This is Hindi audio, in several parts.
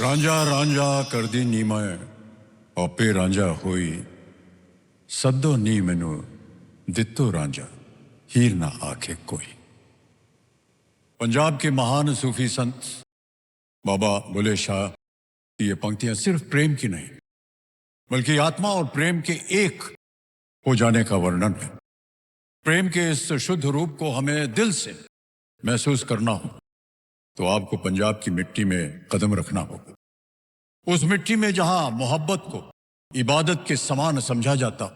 रांझा रांझा कर दी नी मैं आपे रांझा होई सदो नी मैनू दितो रांझा हीर ना आखे कोई। पंजाब के महान सूफी संत बाबा बुले शाह की ये पंक्तियां सिर्फ प्रेम की नहीं बल्कि आत्मा और प्रेम के एक हो जाने का वर्णन है। प्रेम के इस शुद्ध रूप को हमें दिल से महसूस करना हो तो आपको पंजाब की मिट्टी में कदम रखना होगा। उस मिट्टी में जहां मोहब्बत को इबादत के समान समझा जाता,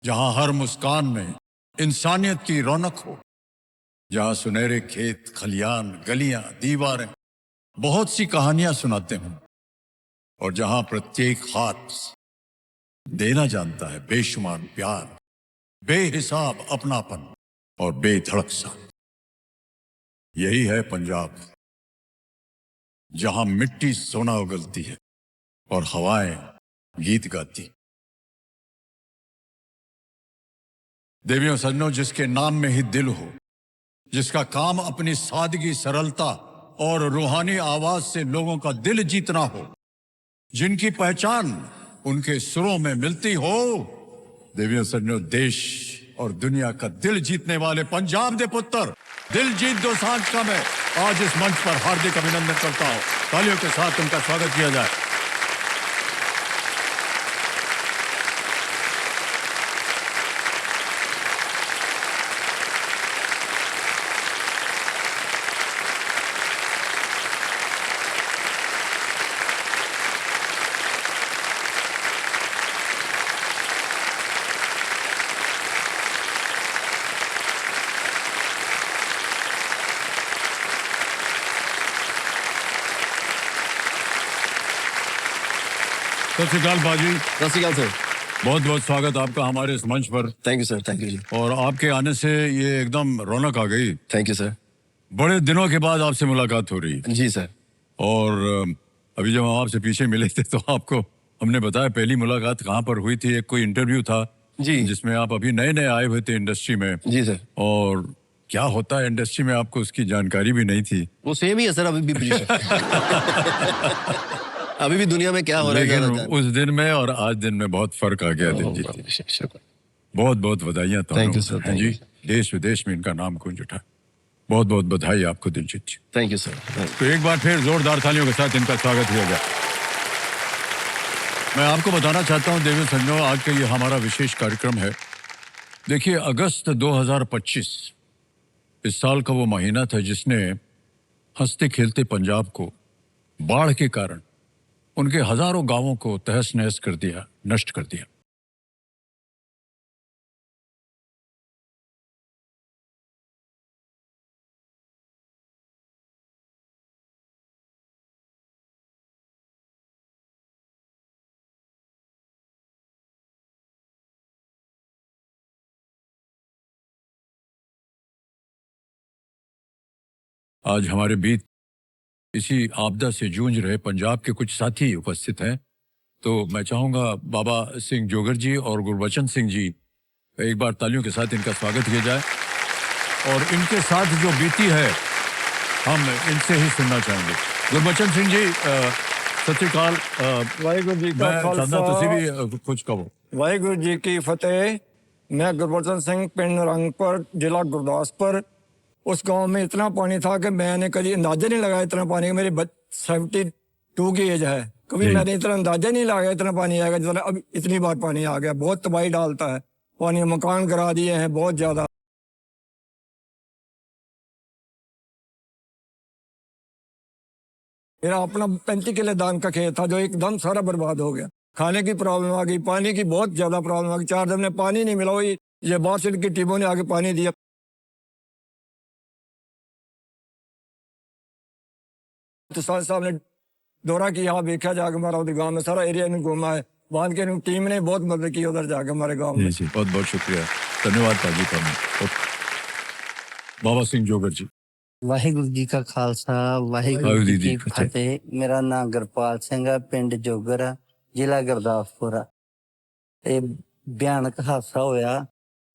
जहां हर मुस्कान में इंसानियत की रौनक हो, जहां सुनहरे खेत खलियान गलियां दीवारें बहुत सी कहानियां सुनाते हों और जहां प्रत्येक हाथ देना जानता है बेशुमार प्यार, बेहिसाब अपनापन और बेधड़क साथ। यही है पंजाब, जहां मिट्टी सोना उगलती है और हवाएं गीत गाती। देवियों सज्जनों, जिसके नाम में ही दिल हो, जिसका काम अपनी सादगी सरलता और रूहानी आवाज से लोगों का दिल जीतना हो, जिनकी पहचान उनके सुरों में मिलती हो, देवियों सज्जनों, देश और दुनिया का दिल जीतने वाले पंजाब दे पुत्र दिलजीत दोसांझ का मैं आज इस मंच पर हार्दिक अभिनंदन करता हूं। तालियों के साथ उनका स्वागत किया जाए। सत श्री अकाल बाजी। सत श्री अकाल सर। बहुत बहुत स्वागत आपका हमारे इस मंच पर। Thank you sir, thank you. और आपके आने से ये एकदम रौनक आ गई। Thank you sir. बड़े दिनों के बाद आपसे मुलाकात हो रही है। जी सर। और अभी जब हम आपसे पीछे मिले थे तो आपको हमने बताया पहली मुलाकात कहाँ पर हुई थी। एक कोई इंटरव्यू था जी, जिसमें आप अभी नए नए आए हुए थे इंडस्ट्री में। जी सर। और क्या होता है इंडस्ट्री में आपको उसकी जानकारी भी नहीं थी। वो सेम ही है सर अभी भी पोजीशन। अभी भी दुनिया में क्या हो रहा है, लेकिन उस दिन में और आज दिन में बहुत फर्क आ गया दिलजीत। बहुत बहुत बधाइयाँ। Thank you sir. हाँ जी, देश विदेश में इनका नाम गूंज उठा। बहुत बहुत बधाई आपको Diljit ji. Thank you sir. तो एक बार फिर जोरदार तालियों के साथ इनका स्वागत किया जाए। मैं आपको बताना चाहता हूं देवी संजो, आज का ये हमारा विशेष कार्यक्रम है। देखिए, अगस्त 2025 इस साल का वो महीना था जिसने हंसते खेलते पंजाब को बाढ़ के कारण उनके हजारों गांवों को तहस नहस कर दिया, नष्ट कर दिया। आज हमारे बीच इसी आपदा से जूझ रहे पंजाब के कुछ साथी उपस्थित हैं। तो मैं चाहूंगा बाबा सिंह जोगर जी और गुरबचन सिंह जी, एक बार तालियों के साथ इनका स्वागत किया जाए। और इनके साथ जो बीती है हम इनसे ही सुनना चाहेंगे। गुरबचन सिंह जी, सत श्री अकाल। वाहिगुरु जी का खालसा, तुसी भी कुछ कहो। वाहिगुरु जी की फतेह। मैं गुरबचन सिंह, पिंड रंगपुर, जिला गुरदासपुर। उस गांव में इतना पानी था कि मैंने कभी अंदाजा नहीं लगाया इतना पानी। मेरी 72 की एज है, कभी मैंने इतना अंदाजा नहीं लगाया इतना पानी आएगा जितना अब इतनी बार पानी आ गया। बहुत तबाही डालता है पानी, मकान गिरा दिए हैं बहुत ज्यादा। मेरा अपना 35 किले धान का खेत था जो एकदम सारा बर्बाद हो गया। खाने की प्रॉब्लम आ गई, पानी की बहुत ज्यादा प्रॉब्लम आ गई। 4 दिन में पानी नहीं मिला। वही ये बादशाह की टीमों ने आगे पानी दिया। तो साहब ने दौरा किया, यहाँ देखा जाकर हमारा उधर गाँव में सारा एरिया में घूमा है। वहां के टीम ने बहुत मदद की उधर जाकर हमारे गाँव में। बहुत बहुत शुक्रिया, धन्यवाद ताजी का। बाबा सिंह जोगर जी। वाहिगुरु जी का खालसा, वाहिगुरु जी की फतेह। मेरा नाम गुरपाल सिंह है, पिंड जोगर है, जिला गुरदासपुर है। ਇਹ ਭਿਆਨਕ ਹਾਦਸਾ ਹੋਇਆ,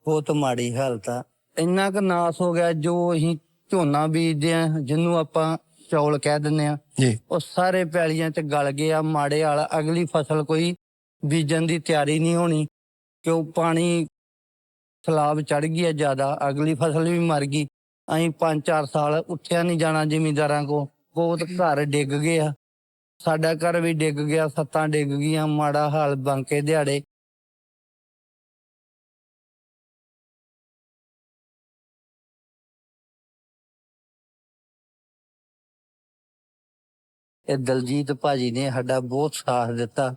ਬਹੁਤ ਮਾੜੀ ਹਾਲਤ ਆ। ਇੰਨਾ ਕੁ ਨਾਸ ਹੋ ਗਿਆ ਜੋ ਅਸੀਂ ਝੋਨਾ ਬੀਜਦੇ ਆ, ਜਿਹਨੂੰ ਆਪਾਂ ਚੌਲ ਕਹਿ ਦਿੰਦੇ ਆ जी ਉਹ ਸਾਰੇ ਪੈਲੀਆਂ 'ਚ ਗਲ ਗਏ ਆ ਮਾੜੇ ਵਾਲਾ ਅਗਲੀ ਫਸਲ ਕੋਈ ਬੀਜਣ ਦੀ ਤਿਆਰੀ ਨਹੀਂ ਹੋਣੀ ਕਿਉਂ ਪਾਣੀ ਸਲਾਬ ਚੜ ਗਈ ਆ ਜ਼ਿਆਦਾ ਅਗਲੀ ਫਸਲ ਵੀ ਮਰ ਗਈ ਅਸੀਂ 5-4 ਸਾਲ ਉੱਠਿਆ ਨਹੀਂ ਜਾਣਾ ਜ਼ਿਮੀਂਦਾਰਾਂ ਕੋ ਬਹੁਤ ਘਰ ਡਿੱਗ ਗਏ ਆ ਸਾਡਾ ਘਰ ਵੀ ਡਿੱਗ ਗਿਆ ਸੱਤਾਂ ਡਿੱਗ ਗਈਆਂ ਮਾੜਾ ਹਾਲ ਬੰਕੇ ਦਿਹਾੜੇ ਇਹ ਦਲਜੀਤ ਭਾਜੀ ਨੇ ਸਾਡਾ ਬਹੁਤ ਸਾਥ ਦਿੱਤਾ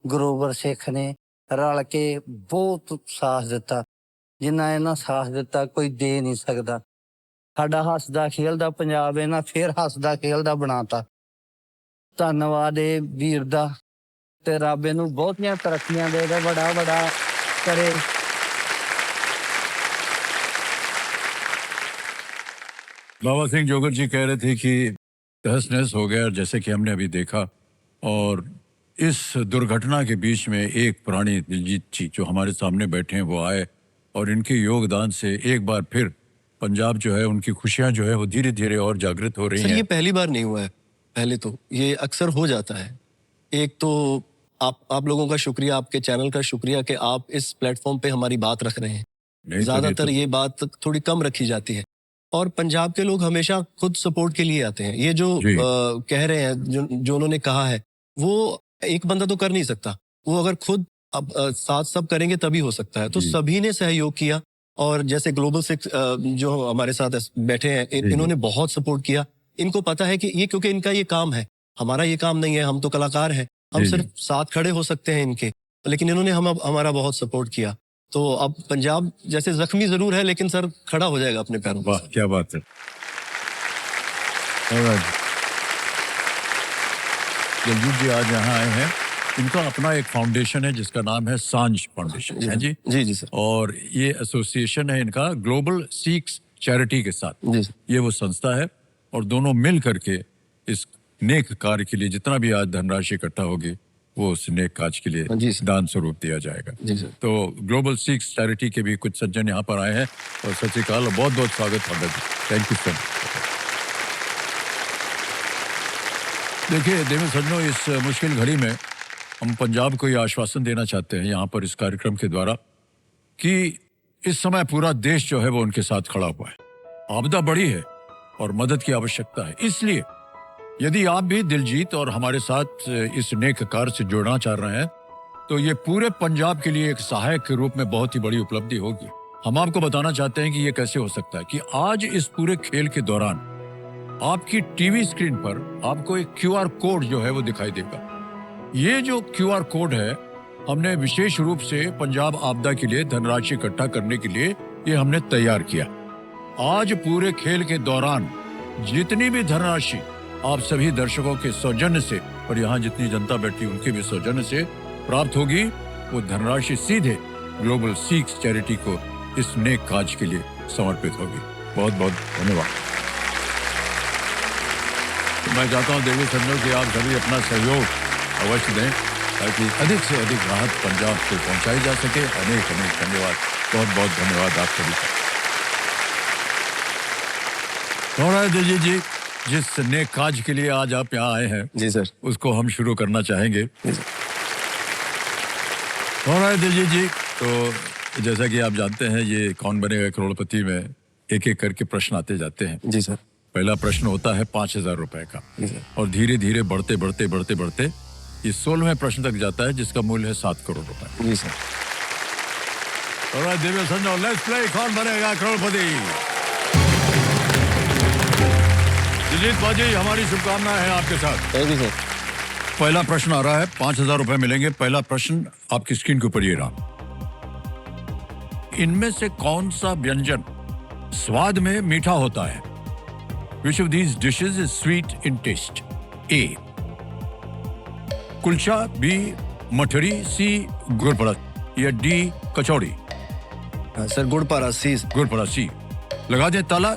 ਗੁਰੂਵਰ ਸਿੱਖ ਨੇ ਰਲ ਕੇ ਬਹੁਤ ਸਾਥ ਦਿੱਤਾ ਜਿੰਨਾ ਇਹਨਾਂ ਸਾਥ ਦਿੱਤਾ ਕੋਈ ਦੇ ਨਹੀਂ ਸਕਦਾ ਸਾਡਾ ਹੱਸਦਾ ਖੇਲਦਾ ਪੰਜਾਬ ਇਹਨਾਂ ਫੇਰ ਹੱਸਦਾ ਖੇਲਦਾ ਬਣਾਤਾ ਧੰਨਵਾਦ ਇਹ ਵੀਰ ਦਾ ਤੇ ਰੱਬ ਇਹਨੂੰ ਬਹੁਤੀਆਂ ਤਰੱਕੀਆਂ ਦੇ ਦੇ ਬੜਾ ਬੜਾ ਕਰੇ बाबा सिंह जोगर जी कह रहे थे कि तहस नहस हो गया जैसे कि हमने अभी देखा और इस दुर्घटना के बीच में एक प्राणी दिलजीत जी जो हमारे सामने बैठे हैं वो आए और इनके योगदान से एक बार फिर पंजाब जो है उनकी खुशियां जो है वो धीरे धीरे और जागृत हो रही सर, ये हैं। पहली बार नहीं हुआ है। पहले तो ये अक्सर हो जाता है। एक तो आप लोगों का शुक्रिया, आपके चैनल का शुक्रिया कि आप इस प्लेटफॉर्म पे हमारी बात रख रहे हैं। नहीं तो ज्यादातर ये बात थोड़ी कम रखी जाती है और पंजाब के लोग हमेशा खुद सपोर्ट के लिए आते हैं। ये जो जी। कह रहे हैं, जो उन्होंने कहा है, वो एक बंदा तो कर नहीं सकता। वो अगर खुद अब साथ सब करेंगे तभी हो सकता है। तो जी। सभी ने सहयोग किया और जैसे ग्लोबल सिक्स जो हमारे साथ बैठे हैं, जी। इन्होंने बहुत सपोर्ट किया। इनको पता है कि ये क्योंकि इनका ये काम है, हमारा ये काम नहीं है, हम तो कलाकार हैं, हम जी, सिर्फ साथ खड़े हो सकते हैं इनके, लेकिन इन्होंने हमारा बहुत सपोर्ट किया। तो अब पंजाब जैसे जख्मी जरूर है लेकिन सर खड़ा हो जाएगा अपने पैरों वाह पर। क्या बात है। दिलजीत जी आज यहाँ आए हैं, इनका अपना एक फाउंडेशन है जिसका नाम है सांझ फाउंडेशन है जी। जी जी सर। और ये एसोसिएशन है इनका ग्लोबल सिक्स चैरिटी के साथ। जी सर। ये वो संस्था है और दोनों मिल करके इस नेक कार्य के लिए जितना भी आज धनराशि इकट्ठा होगी वो उस नेक काज के लिए जी सर। दान स्वरूप दिया जाएगा। जी सर। तो ग्लोबल सिक्स चैरिटी के भी कुछ सज्जन यहाँ पर आए हैं और सत श्री अकाल, बहुत बहुत स्वागत पंडित जी, थैंक यू सो मच। देखिए देवी सज्जनों, इस मुश्किल घड़ी में हम पंजाब को ये आश्वासन देना चाहते हैं यहाँ पर इस कार्यक्रम के द्वारा कि इस समय पूरा देश जो है वो उनके साथ खड़ा हुआ है। आपदा बड़ी है और मदद की आवश्यकता है, इसलिए यदि आप भी दिलजीत और हमारे साथ इस नेक कार्य से जुड़ना चाह रहे हैं तो ये पूरे पंजाब के लिए एक सहायक के रूप में बहुत ही बड़ी उपलब्धि होगी। हम आपको बताना चाहते हैं कि ये कैसे हो सकता है कि आज इस पूरे खेल के दौरान आपकी टीवी स्क्रीन पर आपको एक क्यूआर कोड जो है वो दिखाई देगा। ये जो क्यूआर कोड है हमने विशेष रूप से पंजाब आपदा के लिए धनराशि इकट्ठा करने के लिए ये हमने तैयार किया। आज पूरे खेल के दौरान जितनी भी धनराशि आप सभी दर्शकों के सौजन्य से और यहाँ जितनी जनता बैठी उनके भी सौजन्य से प्राप्त होगी, वो धनराशि सीधे ग्लोबल सिक्स चैरिटी को इस नेक काज के लिए समर्पित होगी। बहुत बहुत धन्यवाद। तो मैं चाहता हूँ देवी सज्जनों कि आप सभी अपना सहयोग अवश्य दें ताकि अधिक से अधिक राहत पंजाब को पहुंचाई जा सके। अनेक अनेक धन्यवाद, बहुत बहुत धन्यवाद आप सभी का। थोड़ा दिलजीत जी, जिस नेक काज के लिए आज आप यहाँ आए हैं जी सर। उसको हम शुरू करना चाहेंगे। जी सर। थोड़ा दिलजीत जी, तो जैसा कि आप जानते हैं ये कौन बनेगा करोड़पति में एक एक करके प्रश्न आते जाते हैं। जी सर। पहला प्रश्न होता है 5,000 रुपए का जी सर। और धीरे धीरे बढ़ते बढ़ते बढ़ते बढ़ते ये 16वें प्रश्न तक जाता है जिसका मूल्य है 7 करोड़ रुपए। जी सर। और दिव्य संजो, लेट्स प्ले कौन बनेगा करोड़पति। दिलजीत बाजी, हमारी शुभकामनाएं हैं आपके साथ। Thank you sir. पहला प्रश्न आ रहा है, 5,000 रुपए मिलेंगे। पहला प्रश्न आपकी स्क्रीन के ऊपर ये रहा। इनमें से कौन सा व्यंजन स्वाद में मीठा होता है? Which of these dishes is sweet in taste? A. Kulcha, B. मठरी, C. गुड़पड़ा या D. कचौड़ी। सर गुड़पारा सी। गुड़पड़ा C। लगा दे ताला।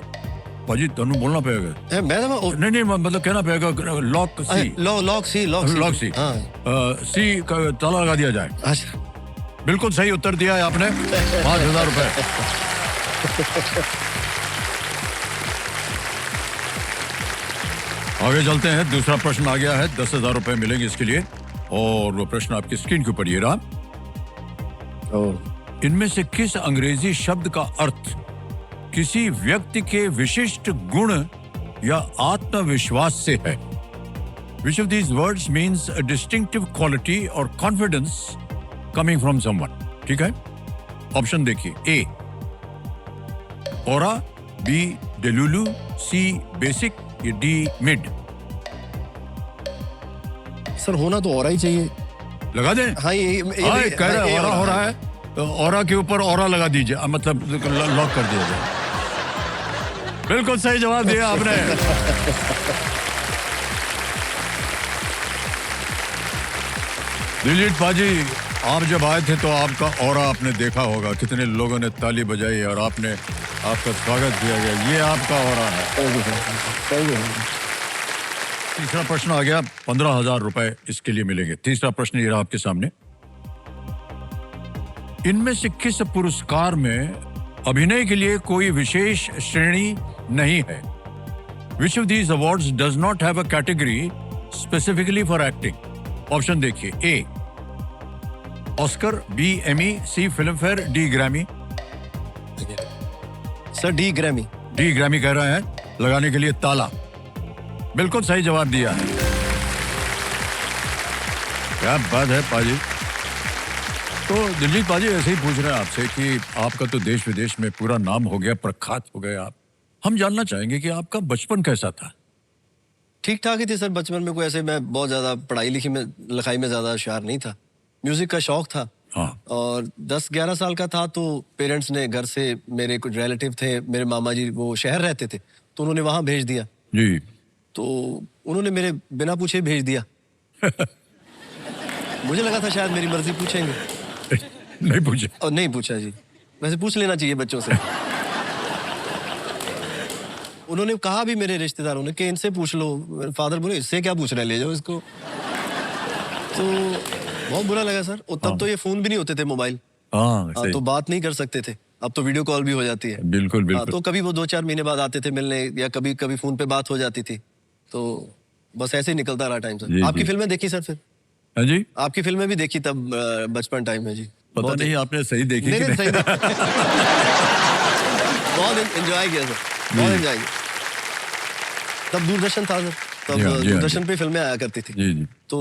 भाजी तनु बोलना पड़ेगा। मैं नहीं मतलब कहना पड़ेगा lock C। Lock C. Lock C। हाँ। C का ताला लगा दिया जाए। अच्छा। बिल्कुल सही उत्तर दिया है आपने। 5,000 रुपए। आगे चलते हैं। दूसरा प्रश्न आ गया है, 10,000 रुपए मिलेंगे इसके लिए, और वो प्रश्न आपकी स्क्रीन के ऊपर ये रहा। इनमें से किस अंग्रेजी शब्द का अर्थ किसी व्यक्ति के विशिष्ट गुण या आत्मविश्वास से है? Which of these words means a distinctive quality or confidence coming from someone? ठीक है, ऑप्शन देखिए। ए ऑरा, बी डेलुलू, सी बेसिक, या डी मिड। सर होना तो और ही चाहिए। लगा दें? हाँ ये कह रहे हैं ऑरा हो रहा है, तो ऑरा के ऊपर ऑरा लगा दीजिए, मतलब लॉक कर दिया जाए। बिल्कुल सही जवाब दिया आपने। दिलीप पाजी, आप जब आए थे तो आपका ऑरा आपने देखा होगा, कितने लोगों ने ताली बजाई और आपने आपका स्वागत किया गया, ये आपका ऑरा है। तीसरा प्रश्न आ गया, 15,000 रुपए इसके लिए मिलेंगे। तीसरा प्रश्न ये रहा आपके सामने। इनमें से किस पुरस्कार में अभिनय के लिए कोई विशेष श्रेणी नहीं है? Which of these awards does not have a category specifically for acting? Option देखिए। A Oscar, B Emmy, C Filmfare, D Grammy. Sir D Grammy. D Grammy कह रहे हैं, लगाने के लिए ताला। बिल्कुल सही जवाब दिया है। क्या बात है पाजी। तो दिलजीत पाजी ऐसे ही पूछ रहे हैं आपसे कि आपका तो देश विदेश में पूरा नाम हो गया, प्रख्यात हो गए आप। हम जानना चाहेंगे कि आपका बचपन कैसा था? ठीक ठाक ही थी सर, बचपन में कोई ऐसे मैं बहुत ज्यादा पढ़ाई लिखाई में ज्यादा होशियार नहीं था। म्यूजिक का शौक था। हाँ। और 10-11 साल का था तो पेरेंट्स ने घर से, मेरे कुछ रिलेटिव थे, मेरे मामा जी वो शहर रहते थे, तो उन्होंने वहां भेज दिया। जी। तो उन्होंने मेरे बिना पूछे भेज दिया। मुझे लगा था शायद मेरी मर्जी पूछेंगे। नहीं पूछे? और नहीं पूछा जी। वैसे पूछ लेना चाहिए बच्चों से। उन्होंने कहा भी मेरे रिश्तेदारों ने कि इनसे पूछ लो। फादर बोले इससे क्या पूछ रहे, ले जाओ इसको। तो बहुत बुरा लगा सर। और तब तो ये फोन भी नहीं होते थे, मोबाइल। हाँ, तो बात नहीं कर सकते थे। अब तो वीडियो कॉल भी हो जाती है। बिल्कुल बिल्कुल। तो कभी वो 2-4 महीने बाद आते थे मिलने, या कभी कभी फोन पे बात हो जाती थी। तो बस ऐसे ही निकलता रहा टाइम सर। आपकी फिल्में देखी सर फिर? हाँ जी, आपकी फिल्में भी देखी तब बचपन टाइम में जी। पता नहीं आपने सही देखी कि नहीं, नहीं? सही बहुत एंजॉय किया सर, बहुत एंजॉय किया। तब दूरदर्शन था सर, तब दूरदर्शन पे फिल्में आया करती थी। जी जी। तो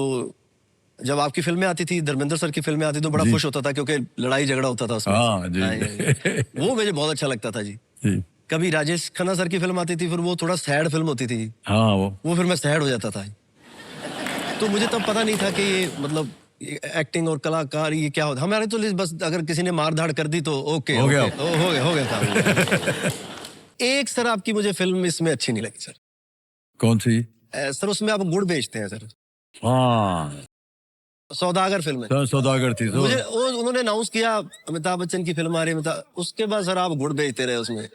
जब आपकी फिल्में आती थी, धर्मेंद्र सर की फिल्में आती तो बड़ा खुश होता था, क्योंकि लड़ाई झगड़ा होता था उसमें। हाँ जी। वो मुझे बहुत अच्छा लगता था जी। कभी राजेश खन्ना सर की फिल्म आती थी, फिर वो थोड़ा सैड फिल्म होती थी। हाँ वो फिर मैं सैड हो जाता था। तो मुझे तब पता नहीं था कि ये मतलब एक्टिंग और कलाकार ये क्या होता। हमारे तो बस अगर किसी ने मार धाड़ कर दी तो ओके हो गया था। एक सर आपकी मुझे फिल्म इसमें अच्छी नहीं लगी सर। कौन सी? सर उसमें आप गुड़ बेचते हैं सर। हाँ, सौदागर फिल्म है। सौदागर थी तो। मुझे उन्होंने अनाउंस किया अमिताभ बच्चन की फिल्म आ रही है, उसके बाद सर आप गुड़ बेचते रहे उसमें।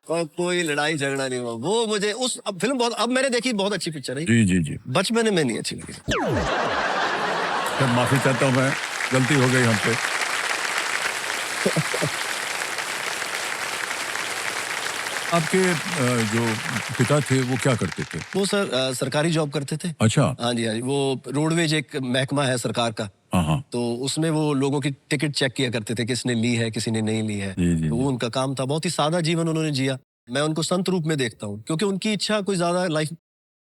कोई लड़ाई झगड़ा नहीं हुआ। वो मुझे उस फिल्म बहुत, अब मैंने देखी, बहुत अच्छी पिक्चर है जी जी जी। बचपन में नहीं अच्छी लगी। सर माफी चाहता हूँ मैं, गलती हो गई हमसे। आपके जो पिता थे वो क्या करते थे? वो सर सरकारी जॉब करते थे। अच्छा। हाँ जी, हाँ जी। वो रोडवेज एक महकमा है सरकार का। हाँ। तो उसमें वो लोगों की टिकट चेक किया करते थे, किसने ली है किसी ने नहीं ली है। जी। तो वो उनका काम था। बहुत ही सादा जीवन उन्होंने जिया। मैं उनको संत रूप में देखता हूँ, क्योंकि उनकी इच्छा कोई ज्यादा लाइफ,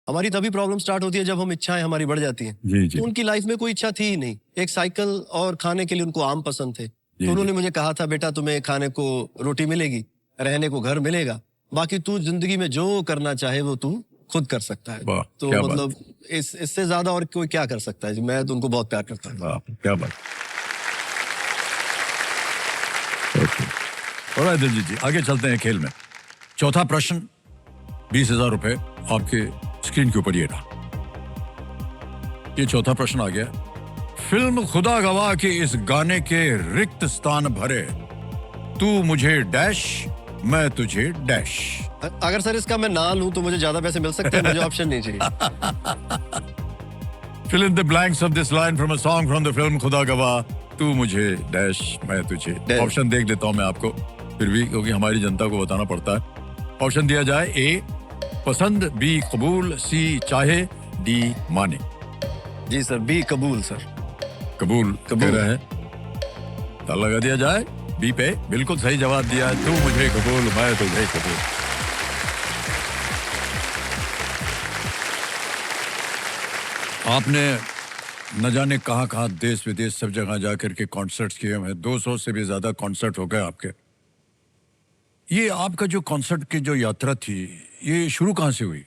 हमारी तभी प्रॉब्लम स्टार्ट होती है जब हम इच्छाएं हमारी बढ़ जाती हैं। तो उनकी लाइफ में कोई इच्छा थी ही नहीं। एक साइकिल और खाने के लिए उनको आम पसंद थे। तो उन्होंने मुझे कहा था, बेटा तुम्हें खाने को रोटी मिलेगी, रहने को घर मिलेगा, बाकी तू जिंदगी में जो करना चाहे वो तू खुद कर सकता है। तो मतलब इससे ज्यादा और कोई क्या कर सकता है जी। मैं तो उनको बहुत प्यार करता हूँ। क्या बात। ऑलराइट दिलजीत जी, आगे चलते हैं खेल में। चौथा प्रश्न, 20,000 रुपए आपके स्क्रीन के ऊपर ये रहा। ये चौथा प्रश्न आ गया। फिल्म खुदा गवाह के इस गाने के रिक्त स्थान भरे, तू मुझे डैश मैं तुझे डैश। अगर सर इसका मैं ना लूं तो मुझे ज्यादा पैसे मिल सकते हैं, मुझे ऑप्शन नहीं चाहिए। Fill in the blanks of this line from a song from the film खुदा गवाह, तू मुझे डैश मैं तुझे। ऑप्शन देख देता हूं मैं आपको फिर भी, क्योंकि हमारी जनता को बताना पड़ता है। ऑप्शन दिया जाए। ए पसंद, बी कबूल, सी चाहे, डी माने। जी सर, बी कबूल सर। कबूल कबूल। कह रहे हैं, ताला लगा दिया जाए बी पे। बिल्कुल सही जवाब दिया है। तू मुझे कबूल, मैं तुझे कबूल। आपने न जाने कहाँ कहाँ देश विदेश सब जगह जाकर के कॉन्सर्ट्स किए हैं। 200 से भी ज्यादा कॉन्सर्ट हो गए आपके। ये आपका जो कॉन्सर्ट की जो यात्रा थी, ये शुरू कहाँ से हुई?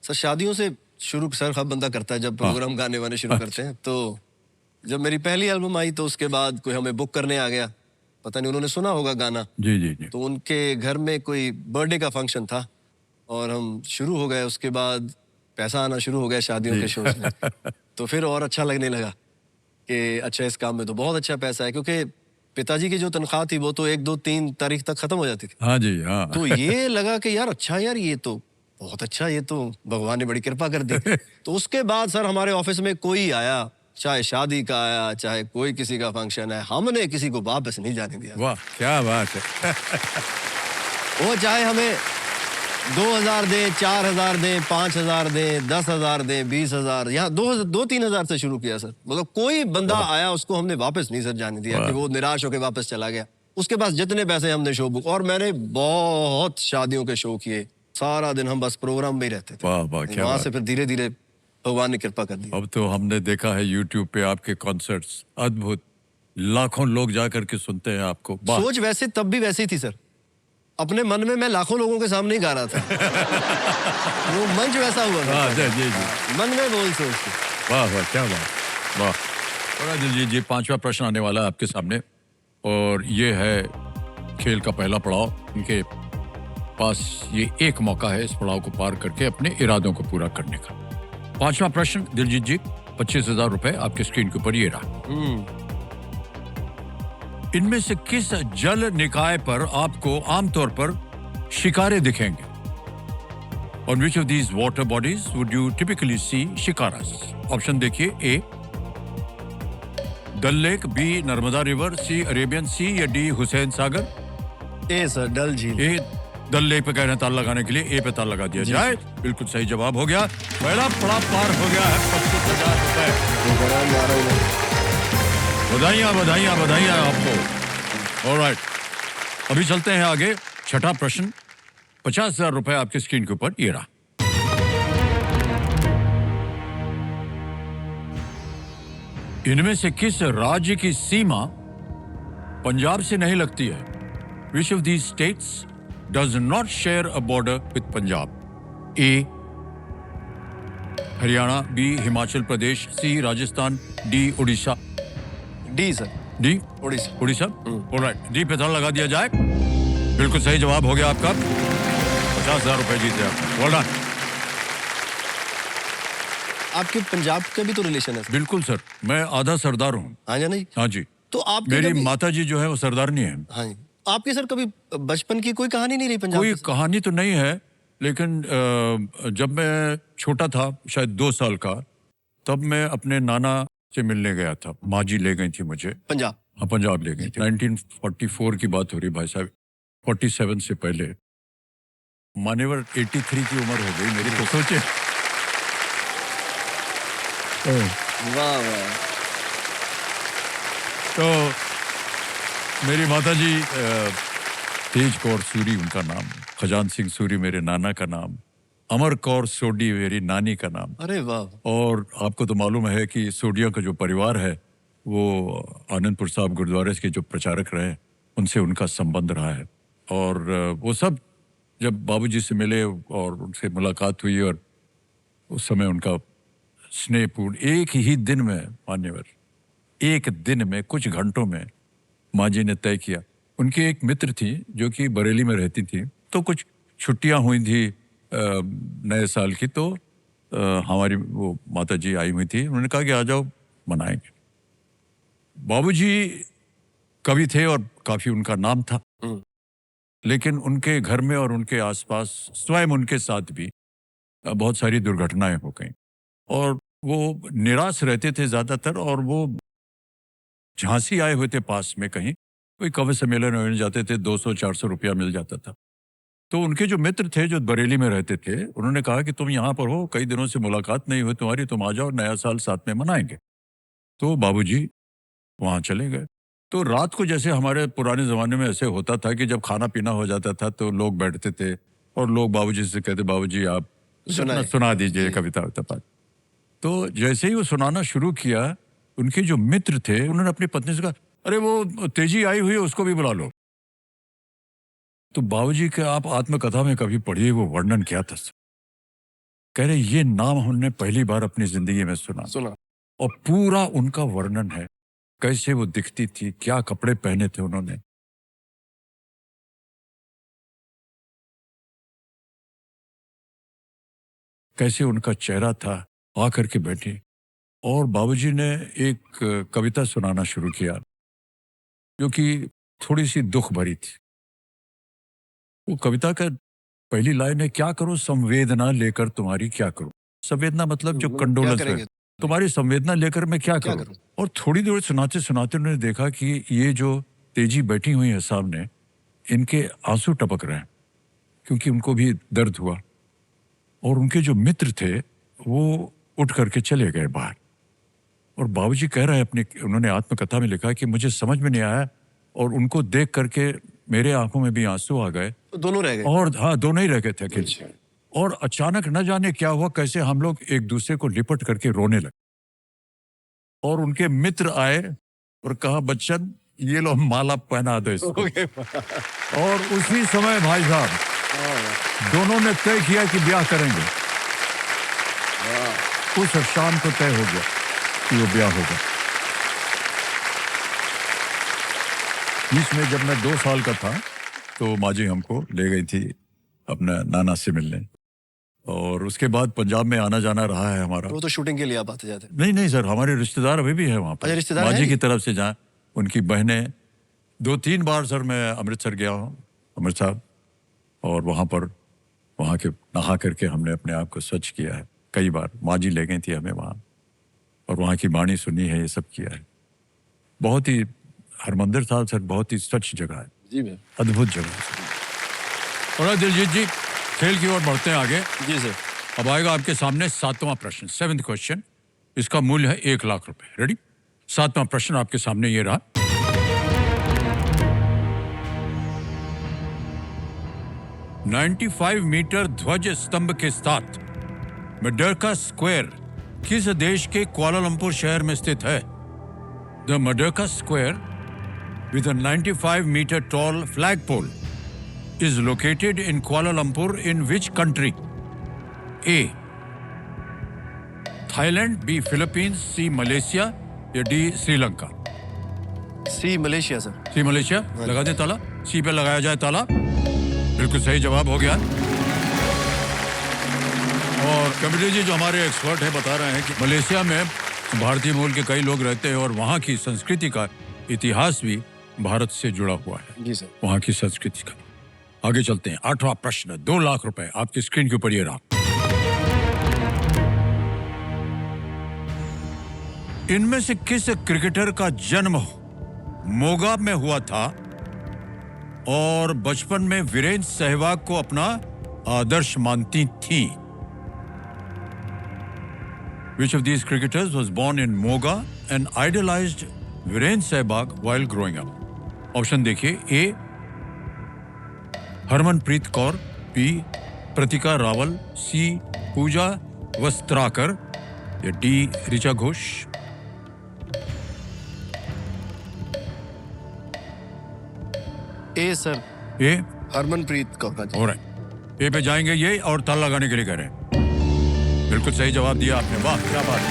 सर शादियों से शुरू सर हर बंदा करता है जब प्रोग्राम गाने वाने शुरू करते हैं। तो जब मेरी पहली एल्बम आई तो उसके बाद कोई हमें बुक करने आ गया। पता नहीं उन्होंने सुना होगा गाना। जी जी जी। तो उनके घर में कोई बर्थडे का फंक्शन था और हम शुरू हो गए। उसके बाद पैसा आना शुरू हो गया शादियों के शोज में। तो फिर और अच्छा लगने लगा कि अच्छा इस काम में तो बहुत अच्छा पैसा है, क्योंकि पिताजी की जो तनख्वाह थी वो तो 1 2 3 तारीख तक खत्म हो जाती थी। हाँ जी हाँ। तो ये लगा कि यार अच्छा, यार ये तो बहुत अच्छा, ये तो भगवान ने बड़ी कृपा कर दी। तो उसके बाद सर हमारे ऑफिस में कोई आया, चाहे शादी का आया चाहे कोई किसी का फंक्शन है, हमने किसी को वापस नहीं जाने दिया। वाह क्या बात है। वो चाहे हमें 2000 दे, 4000 दे, 5000 दे, 10,000 दे, 20,000, यहाँ 2-3 हजार से शुरू किया सर। मतलब कोई बंदा आया उसको हमने वापस नहीं सर जाने दिया कि वो निराश होकर वापस चला गया। उसके पास जितने पैसे हमने शो बुक, और मैंने बहुत शादियों के शो किए। सारा दिन हम बस प्रोग्राम में ही रहते थे। वाह वाह क्या वहां बात। से फिर धीरे धीरे भगवान ने कृपा कर दी। अब तो हमने देखा है यूट्यूब पे आपके कॉन्सर्ट्स, अद्भुत। लाखों लोग जाकर के सुनते हैं आपको। वाह। सोच वैसे तब भी वैसी थी सर। अपने मन में मैं लाखों लोगों के सामने ही गा रहा था। वो मंच वैसा हुआ था। हाँ, जी जी जी। मन में बोल सोच के। वाह वाह क्या बात। वाह। और दिलजीत जी, 5वां प्रश्न आने वाला है आपके सामने, और ये है खेल का पहला पड़ाव। इनके पास ये एक मौका है इस पड़ाव को पार करके अपने इरादों को पूरा करने का। 5वां प्रश्न दिलजीत जी, 25,000 रुपए आपके स्क्रीन के ऊपर ये रहा। इनमें से किस जल निकाय पर आपको आमतौर पर शिकारे दिखेंगे? On which of these water bodies would you typically see shikaras? Option देखिए, ए डल लेक, बी नर्मदा रिवर, सी अरेबियन सी, या डी हुसैन सागर। ए सर, डल झील। ए डल लेक पे कह रहे हैं ताल लगाने के लिए, ए पे ताल लगा दिया जाए। बिल्कुल सही जवाब हो गया। पहला पड़ाव पार हो गया है। 25,000 रुपए। बधाइयां बधाइयां बधाइयां आपको। ऑलराइट, अभी चलते हैं आगे। छठा प्रश्न, 50,000 रुपए आपके स्क्रीन के ऊपर ये रहा। इनमें से किस राज्य की सीमा पंजाब से नहीं लगती है? Which of these states does not share a border with Punjab? A Haryana, B Himachal Pradesh, C Rajasthan, D Orissa. D sir. D Orissa. Orissa. Alright, D पे ताला लगा दिया जाए। बिल्कुल सही जवाब हो गया आपका। 50,000 रुपए जीते आप। Well done. आपके पंजाब का भी तो रिलेशन है सर। बिल्कुल सर, मैं आधा सरदार हूँ। हाँ या नहीं? हाँ जी। तो आपके मेरी कभी... माता जी जो है वो सरदारनी है। हाँ जी। आपके सर कभी बचपन की कोई कहानी नहीं रही पंजाब कोई की? कहानी तो नहीं है, लेकिन जब मैं छोटा था, शायद 2 साल का, तब मैं अपने नाना से मिलने गया था। माँ जी ले गई थी मुझे पंजाब। हाँ, पंजाब ले गई थी। 1944 की बात हो रही भाई साहब। 47 से पहले। मानेवर 83 की उम्र हो गई मेरी, तो सोचे। वाह वाह। तो मेरी माता जी तेज कौर सूरी उनका नाम, खजान सिंह सूरी मेरे नाना का नाम, अमर कौर सोडी मेरी नानी का नाम। अरे वाह। और आपको तो मालूम है कि सोडिया का जो परिवार है वो आनंदपुर साहब गुरुद्वारे के जो प्रचारक रहे, उनसे उनका संबंध रहा है। और वो सब जब बाबूजी से मिले और उनसे मुलाकात हुई, और उस समय उनका स्नेहपूर्ण, एक ही दिन में, मान्यवर एक दिन में, कुछ घंटों में माँ जी ने तय किया। उनकी एक मित्र थी जो कि बरेली में रहती थी, तो कुछ छुट्टियां हुई थी नए साल की, तो हमारी वो माता जी आई हुई थी। उन्होंने कहा कि आ जाओ मनाएंगे। बाबूजी कवि थे और काफी उनका नाम था, लेकिन उनके घर में और उनके आसपास, स्वयं उनके साथ भी बहुत सारी दुर्घटनाएं हो गईं, और वो निराश रहते थे ज्यादातर। और वो झांसी आए हुए थे पास में कहीं, कोई कवि सम्मेलन में जाते थे, 200-400 रुपया मिल जाता था। तो उनके जो मित्र थे जो बरेली में रहते थे, उन्होंने कहा कि तुम यहाँ पर हो, कई दिनों से मुलाकात नहीं हुई तुम्हारी, तुम आ जाओ, नया साल साथ में मनाएंगे। तो बाबूजी वहाँ चले गए। तो रात को जैसे हमारे पुराने ज़माने में ऐसे होता था कि जब खाना पीना हो जाता था तो लोग बैठते थे और लोग बाबूजी से कहते, बाबूजी आप सुना दीजिए कविता विता। तो जैसे ही वो सुनाना शुरू किया, उनके जो मित्र थे उन्होंने अपनी पत्नी से कहा, अरे वो तेजी आई हुई है, उसको भी बुला लो। तो बाबूजी के आप आत्मकथा में कभी पढ़िए वो वर्णन क्या था। कह रहे ये नाम हमने पहली बार अपनी जिंदगी में सुना और पूरा उनका वर्णन है, कैसे वो दिखती थी, क्या कपड़े पहने थे उन्होंने। कैसे उनका चेहरा था, आकर के बैठे और बाबूजी ने एक कविता सुनाना शुरू किया जो कि थोड़ी सी दुख भरी थी। वो कविता का पहली लाइन है, क्या करो संवेदना लेकर तुम्हारी क्या करूं। संवेदना मतलब जो कंडोलेंस है, तुम्हारी संवेदना लेकर मैं क्या करूं। और थोड़ी देर सुनाते सुनाते उन्होंने देखा कि ये जो तेजी बैठी हुई है सामने, इनके आंसू टपक रहे हैं क्योंकि उनको भी दर्द हुआ। और उनके जो मित्र थे वो उठ करके चले गए बाहर। और बाबूजी कह रहे हैं अपने, उन्होंने आत्मकथा में लिखा कि मुझे समझ में नहीं आया और उनको देख करके मेरे आंखों में भी आंसू आ गए। तो दोनों रह गए। और हाँ, दोनों ही रह गए थे अकेले। और अचानक न जाने क्या हुआ, कैसे हम लोग एक दूसरे को लिपट करके रोने लगे। और उनके मित्र आए और कहा, बच्चन ये लो माला पहना दो इसको। और उसी समय भाई साहब दोनों ने तय किया कि ब्याह करेंगे। उस शाम को तय हो गया कि वो ब्याह होगा। इसमें जब मैं 2 साल का था तो माँ जी हमको ले गई थी अपने नाना से मिलने। और उसके बाद पंजाब में आना जाना रहा है हमारा। वो तो शूटिंग के लिए आप आते जाते? नहीं सर, हमारे रिश्तेदार अभी भी है वहाँ पर। रिश्तेदार माँ जी की तरफ से जहाँ उनकी बहनें। 2-3 बार सर मैं अमृतसर गया हूँ, अमृतसर। और वहाँ पर वहाँ के नहा करके हमने अपने आप को स्वच्छ किया है कई बार। माँ जी ले गई थी हमें वहाँ और वहाँ की बाणी सुनी है, ये सब किया है। बहुत ही हरमंदिर साहब सर बहुत ही स्वच्छ जगह है जी भैया, अद्भुत जगह है। और दिलजीत जी खेल की ओर बढ़ते हैं आगे। जी सर। अब आएगा आपके सामने 7वां प्रश्न, 7th क्वेश्चन। इसका मूल्य है 1 लाख रुपए। रेडी? 7वां प्रश्न आपके सामने ये रहा। $95 मीटर ध्वज स्तंभ के साथ मडरका स्क्वायर किस देश के कुआलालंपुर शहर में स्थित है? द मडरका square with a 95 meter tall flagpole is located in Kuala Lumpur in which country? A. Thailand, B. Philippines, C. Malaysia या D. श्रीलंका? सी मलेशिया सर। सी मलेशिया। लगा दे ताला, सी पे लगाया जाए ताला। बिल्कुल सही जवाब हो गया। और कमिटी जी जो हमारे एक्सपर्ट हैं बता रहे हैं कि मलेशिया में भारतीय मूल के कई लोग रहते हैं और वहाँ की संस्कृति का इतिहास भी भारत से जुड़ा हुआ है। जी सर। वहाँ की संस्कृति का। आगे चलते हैं। 8वां प्रश्न, 2 लाख रुपए आपकी स्क्रीन के ऊपर ये रहा। इनमें से किस क्रिकेटर का जन्म मोगा में हुआ था और बचपन में वीरेंद्र सहवाग को अपना आदर्श मानती थी? Which of these cricketers was born in Moga and idolized Virender Sehwag while growing up? Option देखिए। A Harmanpreet Kaur, B Pratika Rawal, C Pooja Vastrakar या D Richa Ghosh? A sir. A Harmanpreet Kaur. हो रहा है। ए पे जाएंगे ये और ताला लगाने के लिए कह रहे हैं। बिल्कुल सही जवाब दिया आपने, वाह क्या बात है।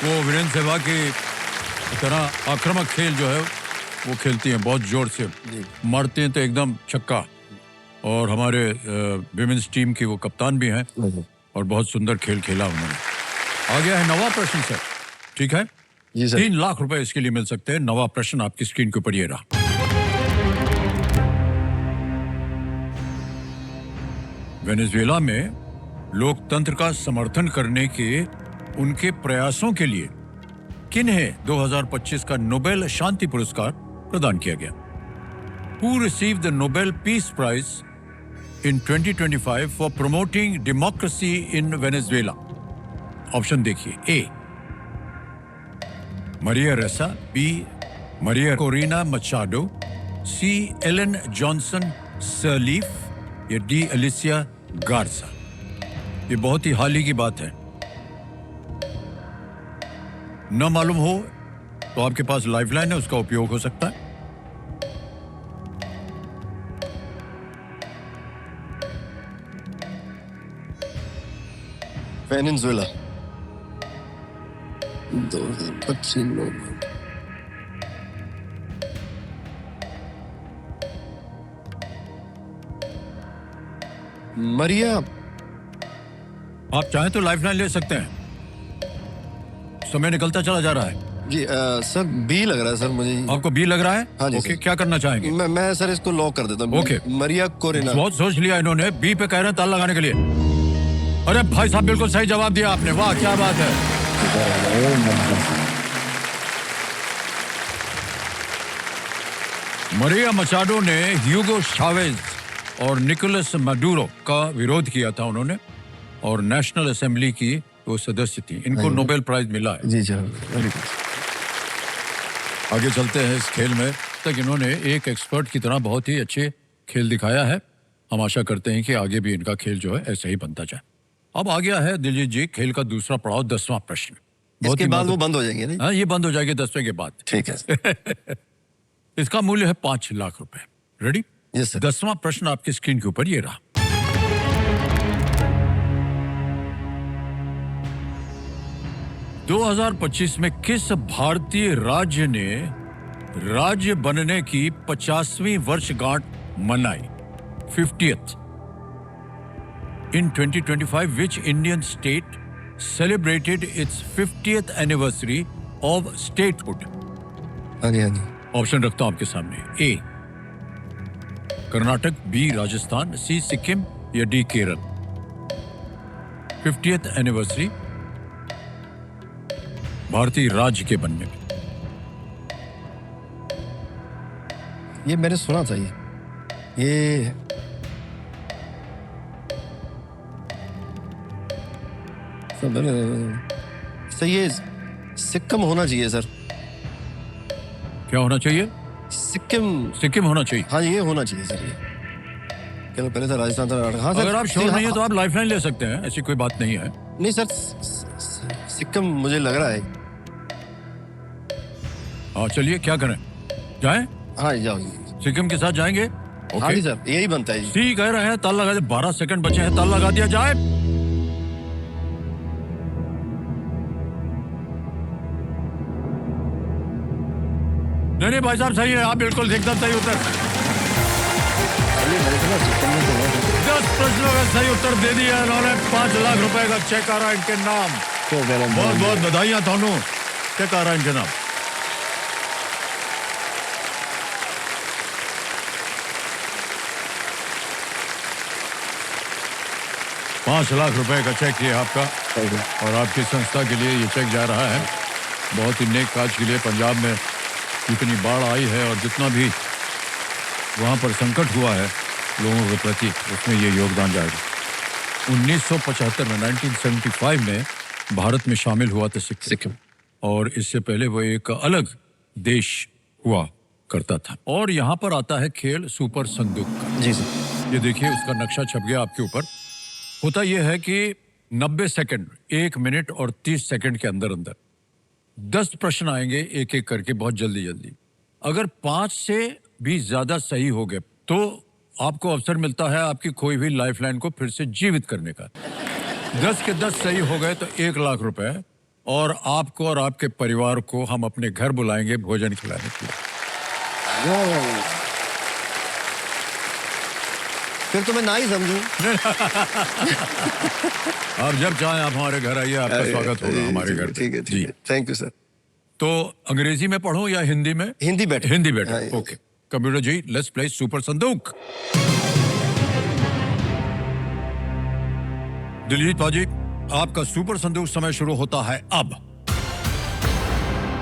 वो वीरेंद्र सहवाग की तरह आक्रामक खेल जो है वो खेलती हैं, बहुत जोर से मारते हैं तो एकदम छक्का। और हमारे विमेंस टीम की वो कप्तान भी हैं और बहुत सुंदर खेल खेला उन्होंने। आ गया है 9वां प्रश्न सर, ठीक है? जी सर। 3 लाख रुपए इसके लिए मिल सकते हैं। 9वां प्रश्न आपकी स्क्रीन के ऊपर ये रहा। वेनेजुएला में लोकतंत्र का समर्थन करने के उनके प्रयासों के लिए किन्हें 2025 का नोबेल शांति पुरस्कार प्रदान किया गया? Who received the Nobel Peace Prize in 2025 for promoting democracy in Venezuela? Option देखिए, ए मरिया रेसा, बी मरिया कोरिना मचाडो, सी एलन जॉनसन सर्लीफ या डी एलिसिया गार्सा। ये बहुत ही हाल ही की बात है। न मालूम हो तो आपके पास लाइफलाइन है, उसका उपयोग हो सकता है। वेनेजुएला 2025 लोग। मरिया, आप चाहें तो लाइफलाइन ले सकते हैं। समय निकलता चला जा रहा है। जी सर बी लग रहा है सर मुझे। आपको बी लग रहा है? हाँ जी ओके, सर। क्या करना चाहेंगे? मैं सर इसको लॉक कर देता हूँ। ओके। मरिया कोरिना। बहुत सोच लिया इन्होंने, बी पे कह रहे हैं ताला लगाने के लिए। अरे भाई साहब, बिल्कुल सही जवाब दिया आपने, वाह क्या बात है। मरिया मचाडो ने ह्यूगो चावेज और निकोलस माडुरो का विरोध किया था उन्होंने, और नेशनल असेंबली की वो सदस्य थी। इनको नोबेल प्राइज मिला है। जी सर, वेरी गुड। आगे चलते हैं इस खेल में। तक इन्होंने एक एक्सपर्ट की तरह बहुत ही अच्छे खेल दिखाया है। हम आशा करते हैं कि आगे भी इनका खेल जो है ऐसे ही बनता जाए। अब आ गया है दिलजीत जी खेल का दूसरा पड़ाव, 10वां प्रश्न। इसके बाद वो बंद हो जाएंगे नहीं? हाँ, ये बंद हो जाएगी 10वें के बाद। ठीक है। इसका मूल्य है 5 लाख रुपए। रेडी? Yes sir. 10वां प्रश्न आपकी स्क्रीन के ऊपर ये रहा। 2025 में किस भारतीय राज्य ने राज्य बनने की 50वीं वर्षगांठ मनाई? 50th। In 2025, which Indian state celebrated its 50th anniversary of statehood? हाँ जी हाँ जी। ऑप्शन रखता हूं आपके सामने। ए कर्नाटक, बी राजस्थान, सी सिक्किम या डी केरल। 50th एनिवर्सरी भारतीय राज्य के बनने में। ये मैंने सुना था ये सर ये सिक्किम होना चाहिए सर। क्या होना चाहिए? सिक्किम होना चाहिए। हाँ ये होना चाहिए सर। ये चलो पहले था राजस्थान था। हाँ सर, अगर आप श्योर नहीं है तो हाँ, आप लाइफलाइन ले सकते हैं, ऐसी कोई बात नहीं है। नहीं सर, सिक्किम मुझे लग रहा है। हाँ चलिए, क्या करें, जाएं? हाँ जाओ। सिक्किम के साथ जाएंगे? हाँ जी सर, यही बनता है जी। सी कह रहे हैं, ताल लगा दे। 12 सेकंड बचे हैं, ताल लगा दिया जाए। नहीं भाई साहब, सही है, आप बिल्कुल एकदम सही उत्तर। 10 प्रश्नों का सही उत्तर दे दिया इन्होंने। 5 लाख रुपए का चेक आ रहा है इनके नाम। बहुत बहुत बधाइयां थानू। चेक आ रहा है इनके नाम। $5 लाख का चेक ये आपका और आपकी संस्था के लिए ये चेक जा रहा है। बहुत ही नेक काज के लिए। पंजाब में जितनी बाढ़ आई है और जितना भी वहाँ पर संकट हुआ है लोगों के प्रति, उसमें ये योगदान जाएगा। 1975 में 1975 में भारत में शामिल हुआ था सिक्किम, और इससे पहले वो एक अलग देश हुआ करता था। और यहाँ पर आता है खेल सुपर संदूक का। जी सर। ये देखिए, उसका नक्शा छप गया आपके ऊपर। होता यह है कि 90 सेकंड, 1 मिनट और 30 सेकंड के अंदर अंदर 10 प्रश्न आएंगे एक एक करके, बहुत जल्दी जल्दी। अगर 5 से भी ज्यादा सही हो गए तो आपको अवसर मिलता है आपकी खोई हुई लाइफलाइन को फिर से जीवित करने का। 10 के 10 सही हो गए तो 1 लाख रुपए, और आपको और आपके परिवार को हम अपने घर बुलाएंगे भोजन खिलाने के लिए। फिर तो मैं ना ही समझूं। आप जब चाहें आप हमारे घर आइए, आपका स्वागत होगा हमारे घर। ठीक है, ठीक है। Thank you sir. तो अंग्रेजी में पढ़ूं या हिंदी में? Hindi better. Hindi better, okay. Computer ji, let's play super Sandook. Diljit पाजी, आपका सुपर संदूक समय शुरू होता है अब।